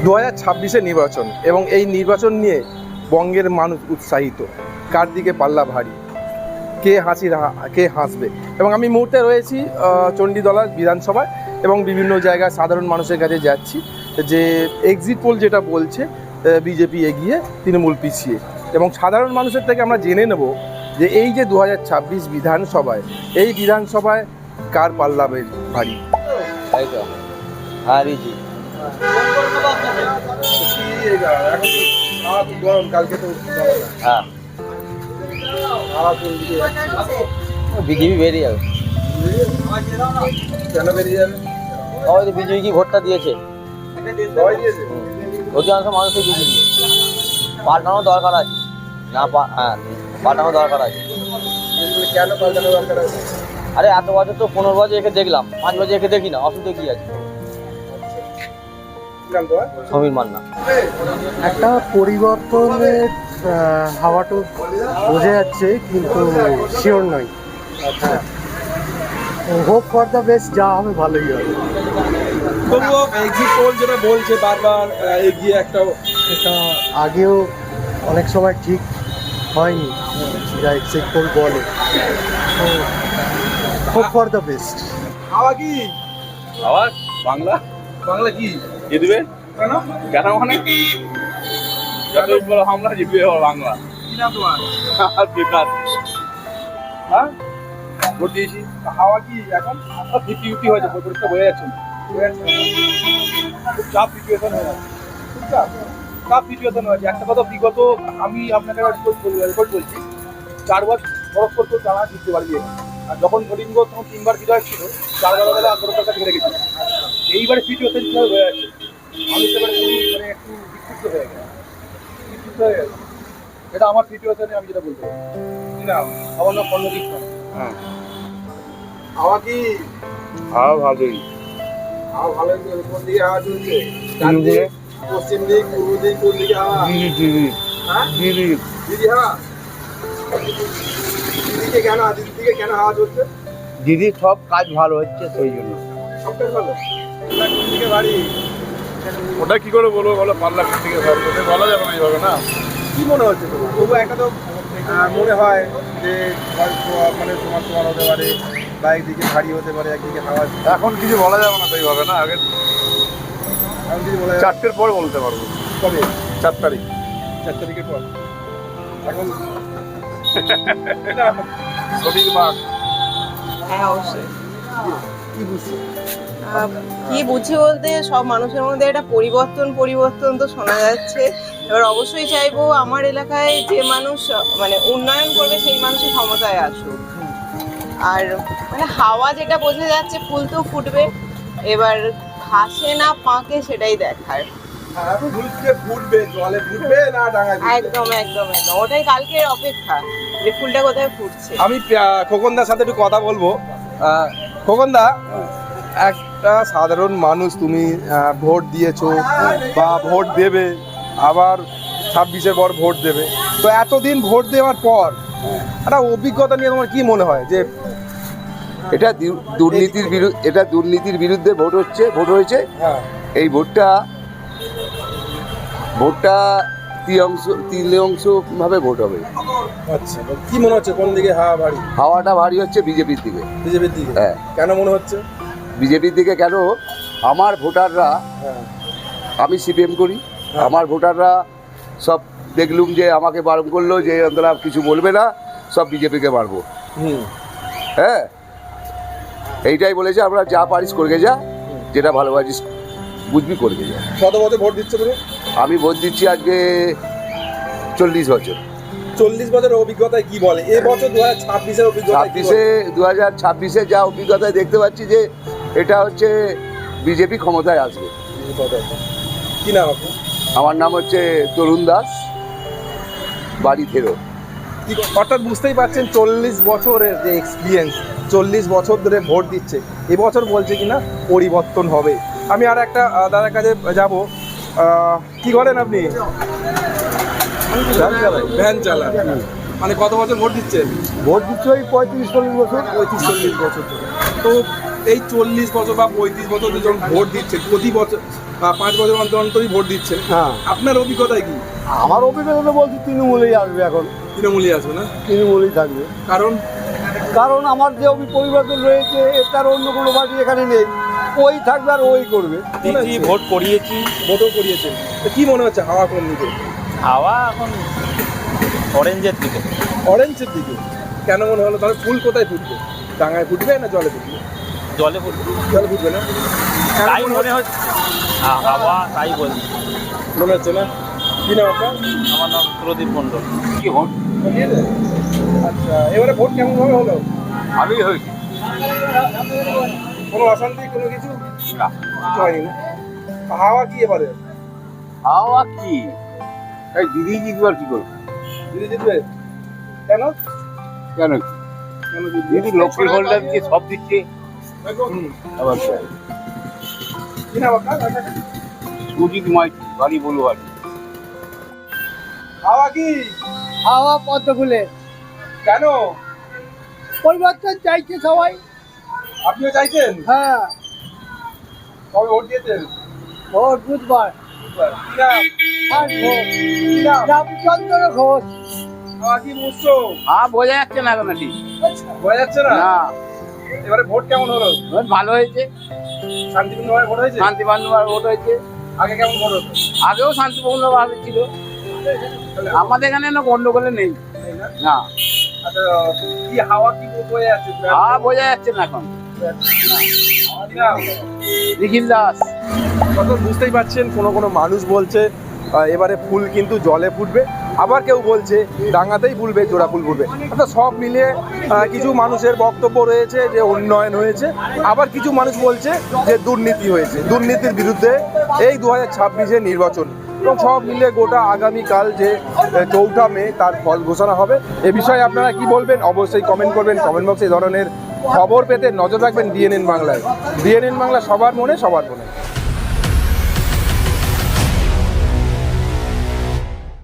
2026-এর নির্বাচন এবং এই নির্বাচন নিয়ে বঙ্গের মানুষ উৎসাহিত। কার দিকে পাল্লা ভারী, কে হাসবে। এবং আমি মুহূর্তে রয়েছি চণ্ডীতলা বিধানসভায় এবং বিভিন্ন জায়গায় সাধারণ মানুষের কাছে যাচ্ছি যে এক্সিট পোল যেটা বলছে বিজেপি এগিয়ে, তৃণমূল পিছিয়ে। এবং সাধারণ মানুষের থেকে আমরা জেনে নেব যে এই যে 2026 বিধানসভায়, এই বিধানসভায় কার পাল্লা ভারী। তাই তো হারিজি গরম, কালকে তো হ্যাঁ বিজেপি বেরিয়ে যাবে। কেন বেরিয়ে যাবে? সবাই তো বিজেপি কি ভোটটা দিয়েছে, সবাই দিয়েছে। অধিকাংশ মানুষই বিজেপি। পাল্টানো দরকার আছে না, হ্যাঁ পাল্টানো দরকার আছে। কেন পাল্টানো দরকার আছে? আরে এত বছর তো 15 বছর একে দেখলাম, 5 বছর একে দেখি না, অসুবিধা কি আছে? সমীর মান্না। একটা পরিবর্তনের হাওয়াটা বোঝা যাচ্ছে, কিন্তু শিওর নয়। হোপ ফর দ্য বেস্ট, যা হবে ভালোই হবে। তবুও এক্সিট পোল যেটা বলছে বারবার এগিয়ে একটা, এটা আগেও অনেক সময় ঠিক হয়নি যা এক্সিট পোল বলে। Hope for the best. হাওয়া কি? আবার বাংলা বাংলা কি দিয়ে দিবে কেন? কেন মানে যত বড় হামলা জিতবে বাংলা। কি না তোমার? আর বেকার হ্যাঁ ভোট দিয়েছি। হাওয়া কি এখন? ফিফটি ফিফটি হয়েছে, পরিষ্কার বোঝা যাচ্ছে না। খুব চাপ সিচুয়েশন হয়ে যাচ্ছে, খুব চাপ। চাপ সিচুয়েশন হয়েছে। একটা কথা বিগত আমি আপনাকে রেকর্ড বলছি, 4 বছর খরচ করতে তারা জিততে পারবে। আর যখন কলিঙ্গ তখন 3বার বিজয় ছিল, 4 বেলা আন্দোলনের কাছে হেরে গেছিল। এইবারে সিচুয়েশন কীভাবে হয়ে আছে, মানুষ এবারে মানে একটু বিক্ষুব্ধ হয়ে গেছে, এটা আমার সিচুয়েশনে আমি যেটা বলতে পারি। না, আমার নাম কর্ণদীপ নয়। হ্যাঁ। হাওয়া কি? হ্যাঁ ভালোই। হাওয়া ভালো। কোন দিকে হাওয়া চলছে? কোন দিকে? পশ্চিম দিক, পূর্ব দিক, কোন দিকে হাওয়া? দিদি হ্যাঁ, দিদি দিদি হাওয়া। দিদিকে কেন, দিদির দিকে কেন হাওয়া চলছে? দিদি সব কাজ ভালো হচ্ছে সেই জন্য। সবটাই ভালো। কোন দিকে বাড়ি? ওটা কি করে বলবো বলো, পাল্লা থেকে বলা যাবে না এইভাবে না। কি মনে হচ্ছে তোমার? তবু একটা তো মনে হয় যে মানে তোমার হতে পারে, বা একদিকে ভারী হতে পারে, একদিকে হাওয়া। এখন কিছু বলা যাবে না সেইভাবে না। আগে আমি যদি বলা যায় 4টের পর বলতে পারবো। কবে? 4 তারিখ। 4 তারিখের পর। এখন সঠিক মাস। হ্যাঁ অবশ্যই। কি বুঝছো? কি বুঝি বলতে, সব মানুষের মধ্যে একটা পরিবর্তন তো শোনা যাচ্ছে। এবার অবশ্যই চাইবো আমার এলাকায় যে মানুষ মানে উন্নয়ন করবে সেই মানুষই ক্ষমতায় আসুক। আর মানে হাওয়া যেটা বোঝা যাচ্ছে, ফুল তো ফুটবে, এবার ঘাসে না পাকে সেটাই দেখার। ফুটবে, জলে ফুটবে না ডাঙায় ফুটবে? একদম একদম একদম, ওটাই কালকের অপেক্ষা যে ফুলটা কোথায় ফুটছে। আমি খোকনদার সাথে একটু কথা বলবো। খোকনদা, একটা সাধারণ মানুষ, তুমি ভোট দিয়েছো বা ভোট দেবে, আবার 26-এর পর ভোট দেবে, তো এতদিন ভোট দেওয়ার পর একটা অভিজ্ঞতা নিয়ে তোমার কি মনে হয় যে এটা দুর্নীতির বিরুদ্ধে ভোট হয়েছে। এই ভোটটা তৃতীয়াংশ ভাবে ভোট হবে। আচ্ছা, কি মনে হচ্ছে কোন দিকে হাওয়াটা ভারী হচ্ছে বিজেপির দিকে। বিজেপির দিকে? হ্যাঁ। কেন মনে হচ্ছে বিজেপির দিকে? কেন? আমার ভোটাররা, আমি সিপিএম করি, আমার ভোটাররা সব দেখলুম যে আমাকে বারণ করলো যে অন্তরা কিছু বলবে না, সব বিজেপিকে মারবো। হ্যাঁ, এইটাই বলেছে, আমরা যা পারিস করবে যা, যেটা ভালোবাসিস বুঝবি করবে যা। কত বছর ভোট দিচ্ছ তুমি? আমি ভোট দিচ্ছি আজকে 40 বছর। 40 বছরের অভিজ্ঞতায় কি বলে এবছর 2026-এর অভিজ্ঞতা? 2026-এ যা অভিজ্ঞতায় দেখতে পাচ্ছি যে এটা হচ্ছে বিজেপি ক্ষমতায় আসবে। কি নাম আপনার? আমার নাম হচ্ছে তরুণ দাস, বাড়ি থেরো। অর্থাৎ বুঝতেই পারছেন 40 বছরের যে এক্সপিরিয়েন্স, 40 বছর ধরে ভোট দিচ্ছে, এবছর বলছে কিনা পরিবর্তন হবে। আমি আর একটা দাদার কাছে যাব। কি করেন আপনি? ভ্যান চালান। মানে কত বছর ভোট দিচ্ছেন? ভোট দিচ্ছে ওই 35-40 বছর। 35-40 বছর ধরে। তো এই 40 বছর বা 35 বছর ধরে যখন ভোট দিচ্ছেন, প্রতি বছর 5 বছর অন্তর অন্তরই ভোট দিচ্ছেন, হ্যাঁ, আপনার অভিজ্ঞতায় কি? আমার অভিজ্ঞতা তো বলছি তৃণমূলেই আসবে এখন, তৃণমূলই আসবে না? তৃণমূলেই থাকবে। কারণ কারণ আমার যে পরিবর্তন রয়েছে তার অন্য কোনো পার্টি এখানে নেই, ওই থাকবে আর ওই করবে। দিচ্ছি, ভোট করিয়েছি। ভোটও করিয়েছেন, তো কি মনে হচ্ছে হাওয়া কোন দিকে? হাওয়া এখন অরেঞ্জের দিকে। অরেঞ্জের দিকে কেন মনে হলো? তাহলে ফুল কোথায় ফুটবে? ডাঙায় ফুটবে না জলে ফুটবে? জলে ভোট জলে ফুটবে না? কেন তাই মনে মনে হচ্ছে, হাওয়া তাই বলছি। মনে হচ্ছে না? কি নাম আপনার? আমার নাম প্রদীপ মণ্ডল। কি ভোট আচ্ছা, এবারে ভোট কেমন ভাবে হলো? ভালোই হয়েছে। কোনো অশান্তি কোনো কিছু কিছু হয়নি না? হাওয়া কি এবারে? হাওয়া কি এই দিদি জিতবার কি করবে? দিদি জিতবে কেন? কেন কেন জিতবে? দিদি লক্ষ্মীর ভান্ডার দিচ্ছে, সব দিচ্ছে। হুম। আবার কি নাম আপনার? সুজিত মাইতি, বাড়ি বলু বাড়ি। হাওয়া কি? হাওয়া পদ্ম ফুলে কেন? পরিবর্তন চাইছে সবাই। আপনিও চাইছেন? হ্যাঁ, কবে ভোট দিয়েছেন? ভোট বুধবার। কি নাম? আর ভোট কি নাম? রামচন্দ্র ঘোষ। হাওয়া কি বুঝছো? বোঝা যাচ্ছে না এখন ঠিক। বোঝা যাচ্ছে না? না, এবারে ভোট কেমন হলো? ভোট ভালো হয়েছে, শান্তিপূর্ণভাবে ভোট হয়েছে? শান্তিপূর্ণভাবে ভোট হয়েছে। আগে কেমন ভোট হতো? আগেও শান্তিপূর্ণভাবে ছিল, আমাদের এখানে না গন্ডগোলে নেই। নেই না? না, আচ্ছা, কি হাওয়া কি বোঝা যাচ্ছে? বোঝা যাচ্ছে না এখন। কি নাম? নিখিল দাস। তখন বুঝতেই পারছেন কোনো কোনো মানুষ বলছে এবারে ফুল কিন্তু জলে ফুটবে, আবার কেউ বলছে ডাঙাতেই ফুলবে, জোড়া ফুল ফুটবে। অর্থাৎ সব মিলিয়ে কিছু মানুষের বক্তব্য রয়েছে যে উন্নয়ন হয়েছে, আবার কিছু মানুষ বলছে যে দুর্নীতি হয়েছে। দুর্নীতির বিরুদ্ধে এই 2026-এর নির্বাচন, এবং সব মিলিয়ে গোটা আগামীকাল যে 4 মে তার ফল ঘোষণা হবে। এ বিষয়ে আপনারা কি বলবেন অবশ্যই কমেন্ট করবেন। কমেন্ট বক্সে এই ধরনের খবর পেতে নজর রাখবেন ডিএনএন বাংলায়। ডিএনএন বাংলা সবার মনে, সবার মনে।